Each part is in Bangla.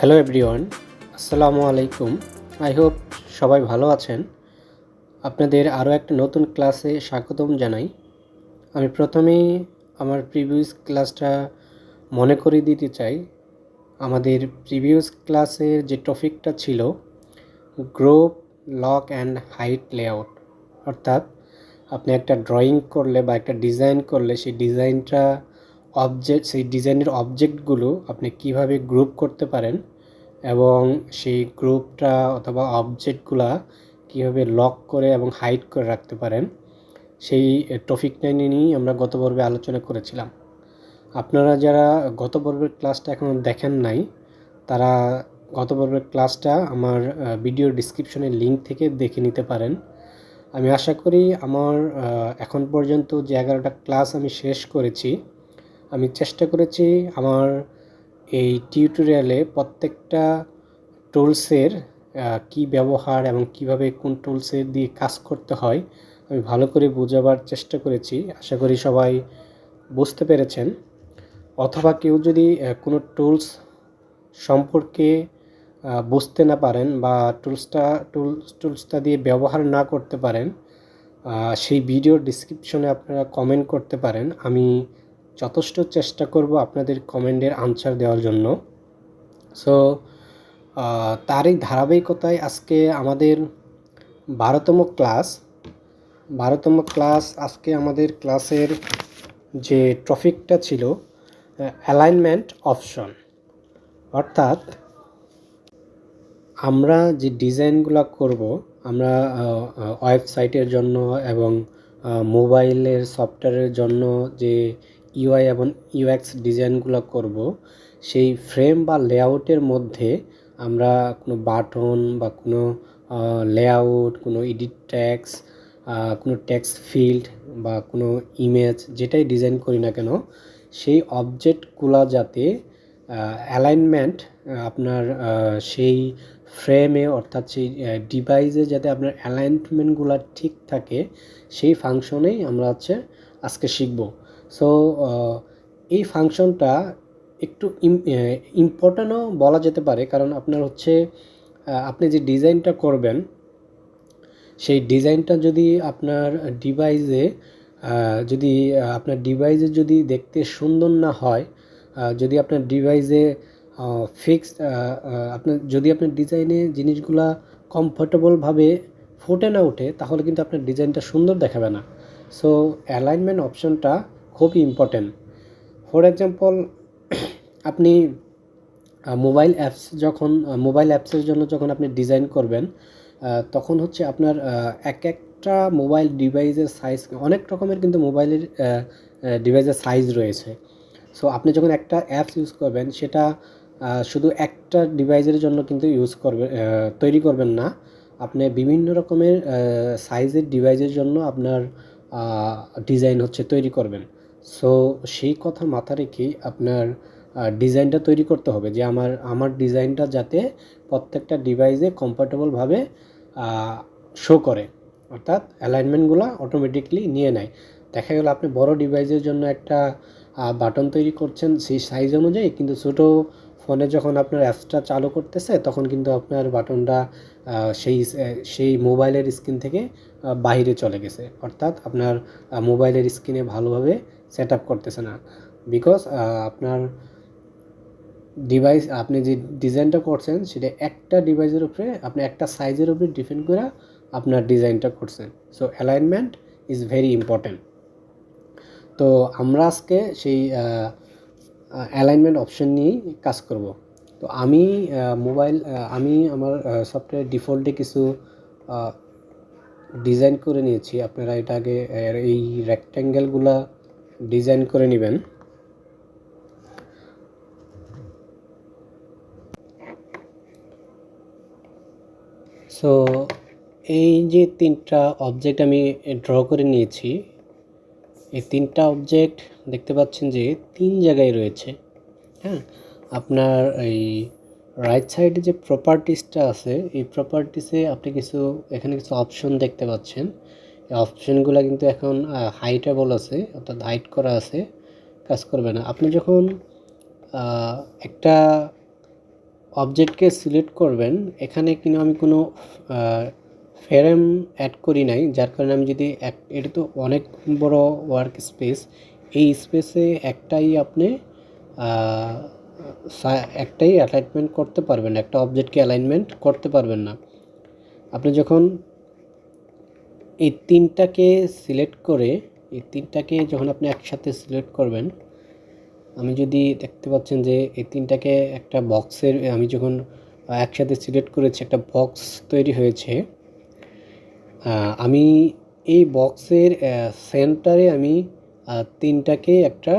হ্যালো এভরিওয়ান, আসসালামু আলাইকুম। আই হোপ সবাই ভালো আছেন। আপনাদের আরও একটা নতুন ক্লাসে স্বাগতম জানাই। আমি প্রথমেই আমার প্রিভিয়াস ক্লাসটা মনে করিয়ে দিতে চাই। আমাদের প্রিভিয়াস ক্লাসের যে টপিকটা ছিল group, lock and height layout, অর্থাৎ আপনি একটা ড্রয়িং করলে বা একটা ডিজাইন করলে সেই ডিজাইনের অবজেক্টগুলো আপনি কিভাবে গ্রুপ করতে পারেন এবং সেই গ্রুপটা অথবা অবজেক্টগুলা কীভাবে লক করে এবং হাইড করে রাখতে পারেন, সেই টপিকটা নিয়েই আমরা গত পর্বে আলোচনা করেছিলাম। আপনারা যারা গত পর্বের ক্লাসটা এখনও দেখেন নাই, তারা গত পর্বের ক্লাসটা আমার ভিডিও ডিসক্রিপশনের লিঙ্ক থেকে দেখে নিতে পারেন। আমি আশা করি আমার এখন পর্যন্ত যে 11টা ক্লাস আমি শেষ করেছি, আমি চেষ্টা করেছি আমার এই টিউটোরিয়ালে প্রত্যেকটা টুলসের কি ব্যবহার এবং কিভাবে কোন টুলসের দিয়ে কাজ করতে হয় আমি ভালো করে বোঝাবার চেষ্টা করেছি। আশা করি সবাই বুঝতে পেরেছেন। অথবা কেউ যদি কোনো সম্পর্কে বুঝতে না পারেন বা টুলসটা দিয়ে ব্যবহার না করতে পারেন, সেই ভিডিওর ডিসক্রিপশনে আপনারা কমেন্ট করতে পারেন। আমি যথেষ্ট চেষ্টা করব আপনাদের কমেন্টের আনসার দেওয়ার জন্য। সো তারই ধারাবাহিকতায় আজকে আমাদের 12তম ক্লাস। আজকে আমাদের ক্লাসের যে টপিকটা ছিল অ্যালাইনমেন্ট অপশন, অর্থাৎ আমরা যে ডিজাইনগুলো করব, আমরা ওয়েবসাইটের জন্য এবং মোবাইলের সফটওয়্যারের জন্য যে ইউআই এবং ইউএক্স ডিজাইনগুলো করব, সেই ফ্রেম বা লেআউটের মধ্যে আমরা কোনো বাটন বা কোনো লেআউট, কোনো এডিট ট্যাক্স, কোনো টেক্সট ফিল্ড বা কোনো ইমেজ যেটাই ডিজাইন করি না কেন, সেই অবজেক্টগুলো যাতে অ্যালাইনমেন্ট আপনার সেই ফ্রেমে অর্থাৎ সেই ডিভাইসে যাতে আপনার অ্যালাইনমেন্টগুলো ঠিক থাকে, সেই ফাংশনেই আমরা আজকে শিখব। সো এই ফাংশনটা একটু ইম্পর্ট্যান্টও বলা যেতে পারে, কারণ আপনার আপনি যে ডিজাইনটা করবেন, সেই ডিজাইনটা যদি আপনার ডিভাইসে যদি দেখতে সুন্দর না হয়, যদি আপনার ডিভাইসে আপনার ডিজাইনে জিনিসগুলা কমফোর্টেবলভাবে ফুটে না ওঠে, তাহলে কিন্তু আপনার ডিজাইনটা সুন্দর দেখাবে না। সো অ্যালাইনমেন্ট অপশনটা খুবই ইম্পর্টেন্ট। ফর এক্সাম্পল, আপনি মোবাইল অ্যাপসের জন্য যখন আপনি ডিজাইন করবেন, তখন আপনার একটা মোবাইল ডিভাইসের সাইজ, অনেক রকমের কিন্তু মোবাইলের ডিভাইসের সাইজ রয়েছে। সো আপনি যখন একটা অ্যাপস ইউজ করবেন, সেটা শুধু একটা ডিভাইসের জন্য কিন্তু তৈরি করবেন না, আপনি বিভিন্ন রকমের সাইজের ডিভাইসের জন্য আপনার ডিজাইন তৈরি করবেন। সো সেই কথা মাথা রেখেই আপনার ডিজাইনটা তৈরি করতে হবে যে আমার ডিজাইনটা যাতে প্রত্যেকটা ডিভাইসে কমফোর্টেবলভাবে শো করে, অর্থাৎ অ্যালাইনমেন্টগুলো অটোমেটিকলি নিয়ে নেয়। দেখা গেল আপনি বড় ডিভাইসের জন্য একটা বাটন তৈরি করছেন সেই সাইজ অনুযায়ী, কিন্তু ছোটো ফোনে যখন আপনার অ্যাপসটা চালু করতেছে, তখন কিন্তু আপনার বাটনটা সেই মোবাইলের স্ক্রিন থেকে বাইরে চলে গেছে, অর্থাৎ আপনার মোবাইলের স্ক্রিনে ভালোভাবে সেট আপ করতেছে না। বিকজ আপনার আপনি যে ডিজাইনটা করছেন, সেটা একটা ডিভাইসের উপরে, আপনি একটা সাইজের উপরে ডিপেন্ড করে আপনার ডিজাইনটা করছেন। So alignment is very important. তো আমরা আজকে সেই অ্যালাইনমেন্ট অপশন নিয়েই কাজ করব। তো আমি আমার সফটওয়্যার ডিফল্টে কিছু ডিজাইন করে নিয়েছি। আপনারা এটা আগে এই রেক্ট্যাঙ্গেলগুলা ডিজাইন করে নেবেন। সো এই যে 3টা অবজেক্ট আমি ড্র করে নিয়েছি, এই 3টা অবজেক্ট দেখতে পাচ্ছেন যে 3 জায়গায় রয়েছে। হ্যাঁ, আপনার এই রাইট সাইডে যে প্রপার্টিসটা আছে, এই প্রপার্টিসে আপনি এখানে কিছু অপশন দেখতে পাচ্ছেন। এই অপশনগুলো কিন্তু এখন হাইটেবল আছে, অর্থাৎ হাইট করা আছে, কাজ করবে না। আপনি যখন একটা অবজেক্টকে সিলেক্ট করবেন, এখানে কিন্তু আমি কোনো ফ্রেম অ্যাড করি নাই, যার কারণে আমি যদি এটা তো অনেক বড় ওয়ার্ক স্পেস, এই স্পেসে আপনি একটাই অ্যালাইনমেন্ট করতে পারবেন, একটা অবজেক্টকে অ্যালাইনমেন্ট করতে পারবেন না। আপনি যখন এই তিনটাকে সিলেক্ট করে যখন আপনি একসাথে সিলেক্ট করবেন, আমি যদি দেখতে পাচ্ছেন যে এই তিনটাকে একটা বক্সের আমি যখন একসাথে সিলেক্ট করেছি, একটা বক্স তৈরি হয়েছে। আমি এই বক্সের সেন্টারে আমি তিনটাকে একটা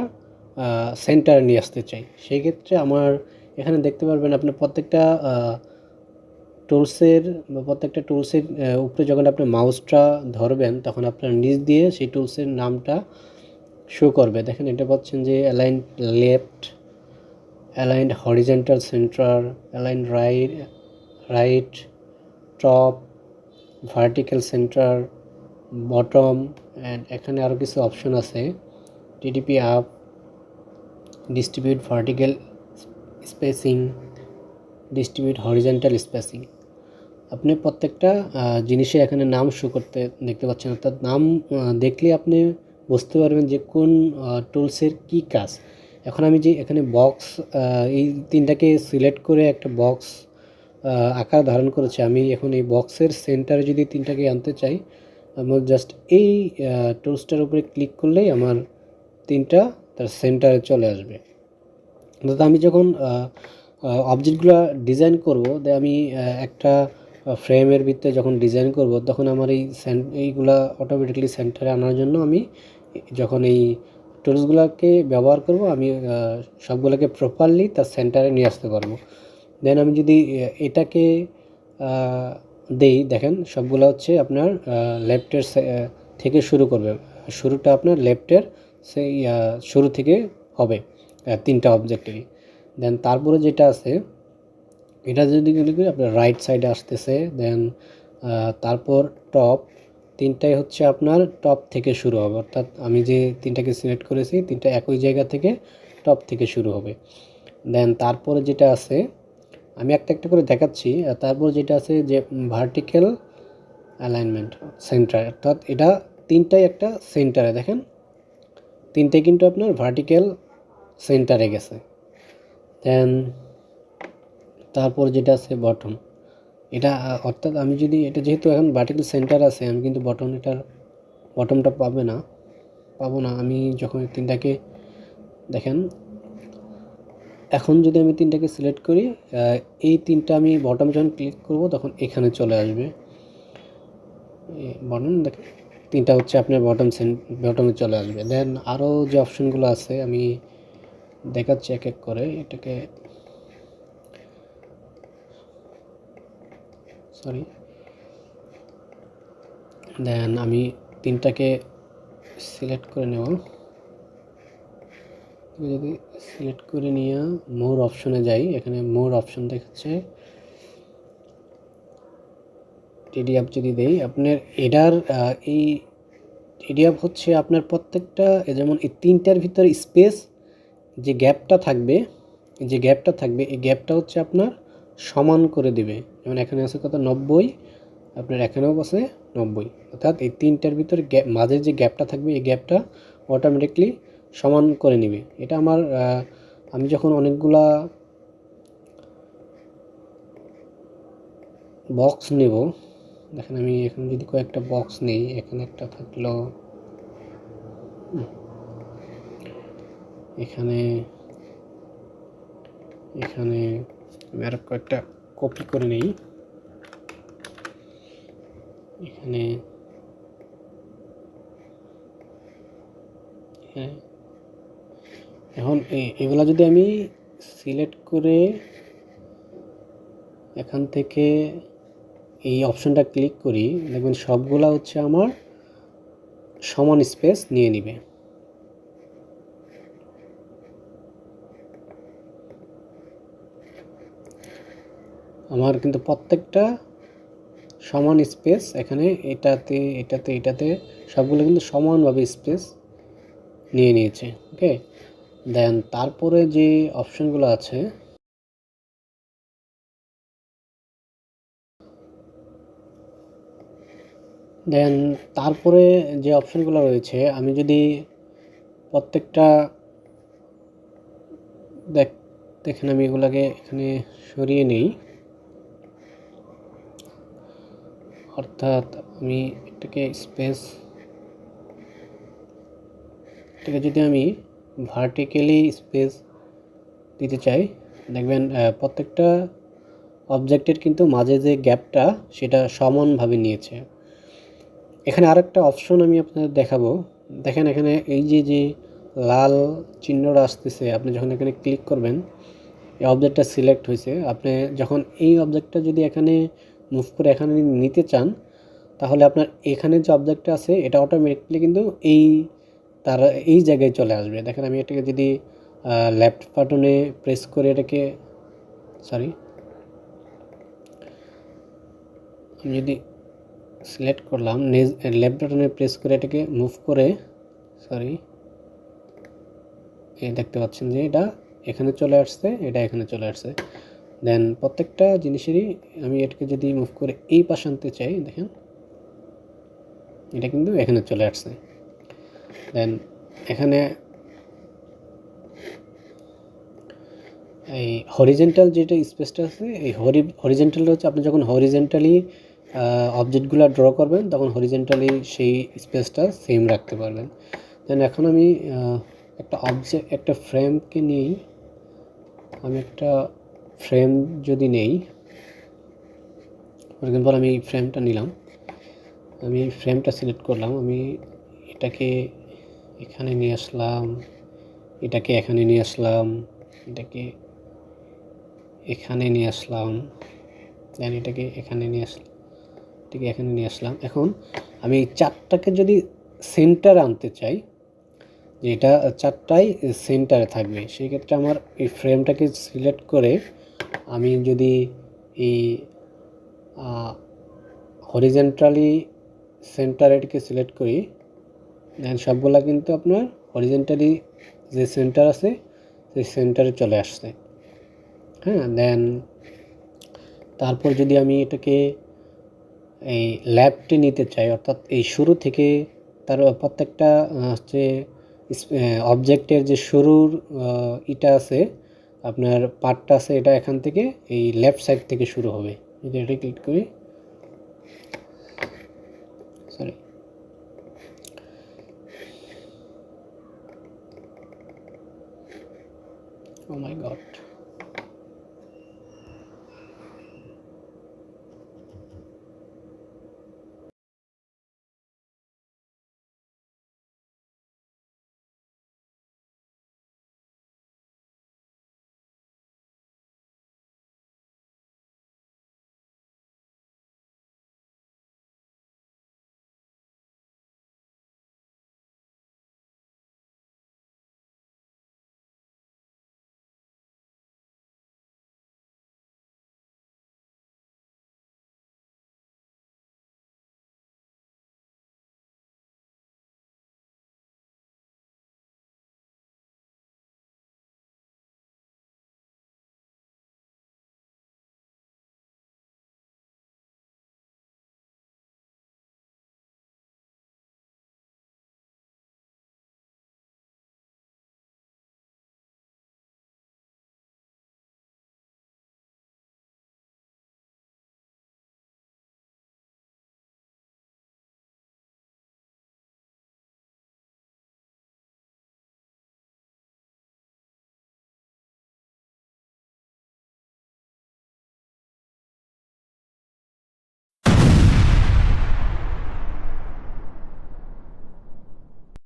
সেন্টারে নিয়ে আসতে চাই। সেই ক্ষেত্রে আমার এখানে দেখতে পারবেন আপনি প্রত্যেকটা টুলসের উপরে যখন আপনি মাউসটা ধরবেন, তখন আপনার নিচ দিয়ে সেই টুলসের নামটা শো করবে। দেখেন, এটা পাচ্ছেন যে align left, align horizontal centre, align right, top, vertical centre, bottom, and এখানে আরও কিছু অপশন আছে, TDP up, distribute vertical spacing, distribute horizontal spacing. আপনি প্রত্যেকটা জিনিসের এখানে নাম শো করতে দেখতে পাচ্ছেন, অর্থাৎ নাম দেখলে আপনি বুঝতে পারবেন যে কোন টুলসের কি কাজ। এখন আমি যে এখানে বক্স, এই তিনটাকে সিলেক্ট করে একটা বক্স আকার ধারণ করেছে, আমি এখন এই বক্সের সেন্টারে যদি তিনটাকে আনতে চাই, আমার জাস্ট এই টুলসটার উপরে ক্লিক করলেই আমার তিনটা তার সেন্টারে চলে আসবে। অর্থাৎ আমি যখন অবজেক্টগুলো ডিজাইন করব, আমি একটা ফ্রেমের ভিতরে যখন ডিজাইন করব, তখন আমার এইগুলা অটোমেটিকলি সেন্টারে আনার জন্য আমি যখন এই টুলসগুলোকে ব্যবহার করব, আমি সবগুলোকে প্রপারলি তার সেন্টারে নিয়ে আসতে পারবো। দেন আমি যদি এটাকে দেই, দেখেন সবগুলো হচ্ছে আপনার লেফটের থেকে শুরু করবে, শুরুটা আপনার লেফটের সেই শুরু থেকে হবে তিনটা অবজেক্টেরই। দেন তারপরে যেটা আছে, এটা যদি করি আপনার রাইট সাইডে আসতেছে। দেন তারপর টপ, তিনটাই হচ্ছে আপনার টপ থেকে শুরু হবে, অর্থাৎ আমি যে তিনটাকে সিলেক্ট করেছি তিনটা একই জায়গা থেকে টপ থেকে শুরু হবে। দেন তারপরে যেটা আছে, আমি একটা একটা করে দেখাচ্ছি। তারপর যেটা আছে যে ভার্টিক্যাল অ্যালাইনমেন্ট সেন্টার, অর্থাৎ এটা তিনটাই একটা সেন্টারে, দেখেন তিনটাই কিন্তু আপনার ভার্টিক্যাল সেন্টারে গেছে। দেন তারপর যেটা আছে বটম, এটা অর্থাৎ আমি যদি এটা যেহেতু এখন ভার্টিক্যাল সেন্টার আছে, আমি কিন্তু বটমটা পাবো না আমি যখন তিনটাকে, দেখেন এখন যদি আমি তিনটাকে সিলেক্ট করি, এই তিনটা আমি বটম যখন ক্লিক করব তখন এখানে চলে আসবে বটম, দেখেন তিনটা হচ্ছে আপনার বটমে চলে আসবে। দেন আরও যে অপশনগুলো আছে আমি দেখাচ্ছি এক এক করে, এটাকে দেন আমি তিনটাকে সিলেক্ট করে নেব। যদি সিলেক্ট করে নিয়ে মোর অপশনে যাই, এখানে মোর অপশন দেখাচ্ছে, টিডিএফ যদি দেই, আপনার এটার এই টিডিএফ হচ্ছে আপনার প্রত্যেকটা, যেমন এই তিনটার ভিতরে স্পেস যে গ্যাপটা থাকবে, এই গ্যাপটা হচ্ছে আপনার সমান করে দিবে। যেমন এখানে আছে কত 90, আপনার এখানেও আছে 90, অর্থাৎ এই তিনটার ভিতরে মাঝে যে গ্যাপটা থাকবে এই গ্যাপটা অটোমেটিকলি সমান করে নেবে। এটা আমার আমি যখন অনেকগুলা বক্স নেব, দেখেন আমি এখন যদি কয়েকটা বক্স নেই, এখানে একটা থাকলো, এখানে আমি আরো কয়েকটা কপি করে নেই, এখানে এখন এগুলা যদি আমি সিলেক্ট করে এখান থেকে এই অপশনটা ক্লিক করি, দেখবেন সবগুলা হচ্ছে আমার সমান স্পেস নিয়ে নিবে। আমার কিন্তু প্রত্যেকটা সমান স্পেস, এখানে এটাতে সবগুলো কিন্তু সমানভাবে স্পেস নিয়ে নিয়েছে। ওকে, দেন তারপরে যে অপশনগুলো আছে দেন তারপরে যে অপশনগুলো রয়েছে, আমি যদি প্রত্যেকটা দেখেন আমি এগুলাকে এখানে সরিয়ে নেই, অর্থাৎ আমি এটাকে যদি আমি ভার্টিক্যালি স্পেস দিতে চাই, দেখবেন প্রত্যেকটা অবজেক্টের কিন্তু মাঝে যে গ্যাপটা সেটা সমানভাবে নিয়েছে। এখানে আরেকটা অপশন আমি আপনাদের দেখাবো। দেখেন এখানে এই যে লাল চিহ্নটা আসতেছে, আপনি যখন এখানে ক্লিক করবেন এই অবজেক্টটা সিলেক্ট হয়েছে। আপনি যখন এই অবজেক্টটা যদি এখানে মুভ করে এখানে নিতে চান, তাহলে আপনার এখানে যে অবজেক্টটা আছে এটা অটোমেটিকলি কিন্তু তার এই জায়গায় চলে আসবে। দেখেন আমি এটাকে যদি লেফট বাটনে প্রেস করে এটাকে আমি যদি সিলেক্ট করলাম, লেফট বাটনে প্রেস করে এটাকে মুভ করে এই দেখতে পাচ্ছেন যে এটা এখানে চলে আসছে, এটা এখানে চলে আসছে। দেন প্রত্যেকটা জিনিসেরই আমি এটাকে যদি মুভ করে এই পাশে আনতে চাই, দেখেন এটা কিন্তু এখানে চলে আসছে। দেন এখানে এই হরিজেন্টাল যেটা স্পেসটা আছে, এই হরিজেন্টালটা হচ্ছে আপনি যখন হরিজেন্টালি অবজেক্টগুলো ড্র করবেন তখন হরিজেন্টালি সেই স্পেসটা সেম রাখতে পারবেন। দেন এখন আমি একটা ফ্রেমকে নিই, আমি একটা ফ্রেম যদি নেই, ফর এক্সাম্পল আমি এই ফ্রেমটা নিলাম, আমি এই ফ্রেমটা সিলেক্ট করলাম, আমি এটাকে এখানে নিয়ে আসলাম, এটাকে এখানে নিয়ে আসলাম, এটাকে এখানে নিয়ে আসলাম, দেন এটাকে এখানে নিয়ে আসলাম। এখন আমি এই চারটাকে যদি সেন্টারে আনতে চাই, যে এটা চারটাই সেন্টারে থাকবে, সেই ক্ষেত্রে আমার এই ফ্রেমটাকে সিলেক্ট করে আমি যদি এই হরিজেন্টালি সেন্টারেটকে সিলেক্ট করি, দেন সবগুলা কিন্তু আপনার হরিজেন্টালি যে সেন্টার আছে সেই সেন্টারে চলে আসছে। হ্যাঁ, দেন তারপর যদি আমি এটাকে এই ল্যাবটে নিতে চাই, অর্থাৎ এই শুরু থেকে তার প্রত্যেকটা হচ্ছে অবজেক্টের যে শুরুর ইটা আছে, আপনার পার্টটা আছে, এটা এখান থেকে এই লেফট সাইড থেকে শুরু হবে। যদি এটা ক্লিক করি, ও মাই গড,